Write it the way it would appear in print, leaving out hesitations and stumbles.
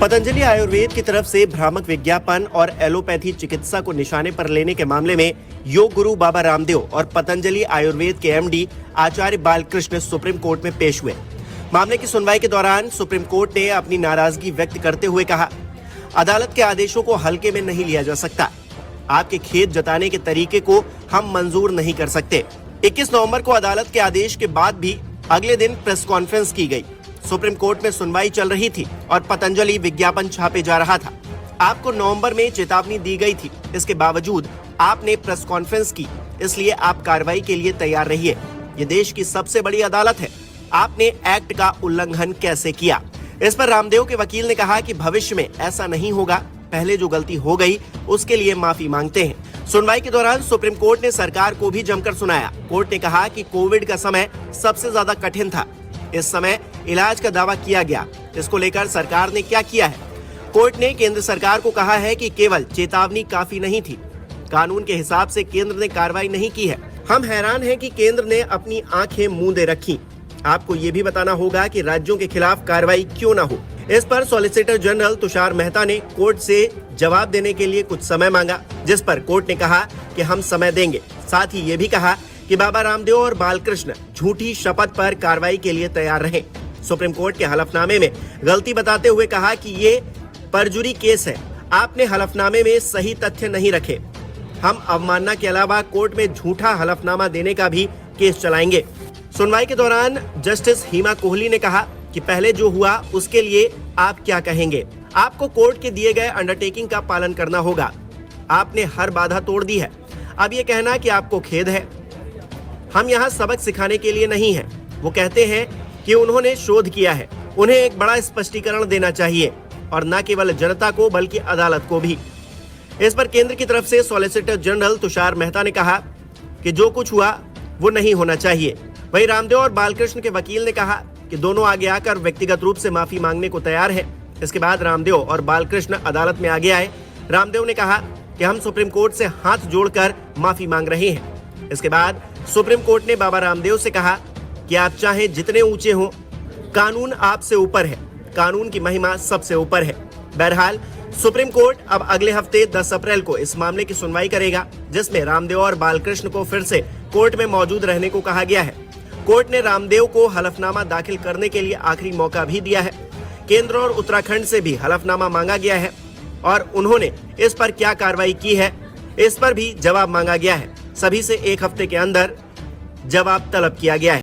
पतंजलि आयुर्वेद की तरफ से भ्रामक विज्ञापन और एलोपैथी चिकित्सा को निशाने पर लेने के मामले में योग गुरु बाबा रामदेव और पतंजलि आयुर्वेद के एमडी आचार्य बालकृष्ण सुप्रीम कोर्ट में पेश हुए। मामले की सुनवाई के दौरान सुप्रीम कोर्ट ने अपनी नाराजगी व्यक्त करते हुए कहा, अदालत के आदेशों को हल्के में नहीं लिया जा सकता। आपके खेद जताने के तरीके को हम मंजूर नहीं कर सकते। 21 नवंबर को अदालत के आदेश के बाद भी अगले दिन प्रेस कॉन्फ्रेंस की गई। सुप्रीम कोर्ट में सुनवाई चल रही थी और पतंजलि विज्ञापन छापे जा रहा था। आपको नवंबर में चेतावनी दी गई थी, इसके बावजूद आपने प्रेस कॉन्फ्रेंस की, इसलिए आप कार्रवाई के लिए तैयार रहिए। ये देश की सबसे बड़ी अदालत है, आपने एक्ट का उल्लंघन कैसे किया? इस पर रामदेव के वकील ने कहा कि भविष्य में ऐसा नहीं होगा, पहले जो गलती हो गई उसके लिए माफी मांगते हैं। सुनवाई के दौरान सुप्रीम कोर्ट ने सरकार को भी जमकर सुनाया। कोर्ट ने कहा कि कोविड का समय सबसे ज्यादा कठिन था, इस समय इलाज का दावा किया गया, इसको लेकर सरकार ने क्या किया है? कोर्ट ने केंद्र सरकार को कहा है कि केवल चेतावनी काफी नहीं थी, कानून के हिसाब से केंद्र ने कार्रवाई नहीं की है। हम हैरान हैं कि केंद्र ने अपनी आंखें मूंदे रखी। आपको ये भी बताना होगा कि राज्यों के खिलाफ कार्रवाई क्यों ना हो। इस पर सॉलिसिटर जनरल तुषार मेहता ने कोर्ट से जवाब देने के लिए कुछ समय मांगा, जिस पर कोर्ट ने कहा कि हम समय देंगे। साथ ही ये भी कहा कि बाबा रामदेव और बालकृष्ण झूठी शपथ पर कार्रवाई के लिए तैयार रहे। सुप्रीम कोर्ट के हलफनामे में गलती बताते हुए कहा कि ये परजुरी केस है, आपने हलफनामे में सही तथ्य नहीं रखे। हम अवमानना के अलावा कोर्ट में झूठा हलफनामा देने का भी केस चलाएंगे। सुनवाई के दौरान जस्टिस हिमा कोहली ने कहा कि पहले जो हुआ उसके लिए आप क्या कहेंगे? आपको कोर्ट के दिए गए अंडरटेकिंग का पालन करना होगा। आपने हर बाधा तोड़ दी है। अब ये कहना कि आपको खेद है, हम यहाँ सबक सिखाने के लिए नहीं हैं। वो कहते हैं कि उन्होंने शोध किया है, उन्हें एक बड़ा स्पष्टीकरण देना चाहिए, और न केवल जनता को बल्कि अदालत को भी। इस पर केंद्र की तरफ से सॉलिसिटर जनरल तुषार मेहता ने कहा कि जो कुछ हुआ वो नहीं होना चाहिए। वहीं रामदेव और बालकृष्ण के वकील ने कहा कि दोनों आगे आकर व्यक्तिगत रूप से माफी मांगने को तैयार है। इसके बाद रामदेव और बालकृष्ण अदालत में आगे आए। रामदेव ने कहा कि हम सुप्रीम कोर्ट से हाथ जोड़कर माफी मांग रहे हैं। इसके बाद सुप्रीम कोर्ट ने बाबा रामदेव से कहा कि आप चाहे जितने ऊंचे हों, कानून आपसे ऊपर है, कानून की महिमा सबसे ऊपर है। बहरहाल सुप्रीम कोर्ट अब अगले हफ्ते 10 अप्रैल को इस मामले की सुनवाई करेगा, जिसमें रामदेव और बालकृष्ण को फिर से कोर्ट में मौजूद रहने को कहा गया है। कोर्ट ने रामदेव को हलफनामा दाखिल करने के लिए आखिरी मौका भी दिया है। केंद्र और उत्तराखंड से भी हलफनामा मांगा गया है और उन्होंने इस पर क्या कार्रवाई की है, इस पर भी जवाब मांगा गया है। सभी से 1 हफ्ते के अंदर जवाब तलब किया गया है।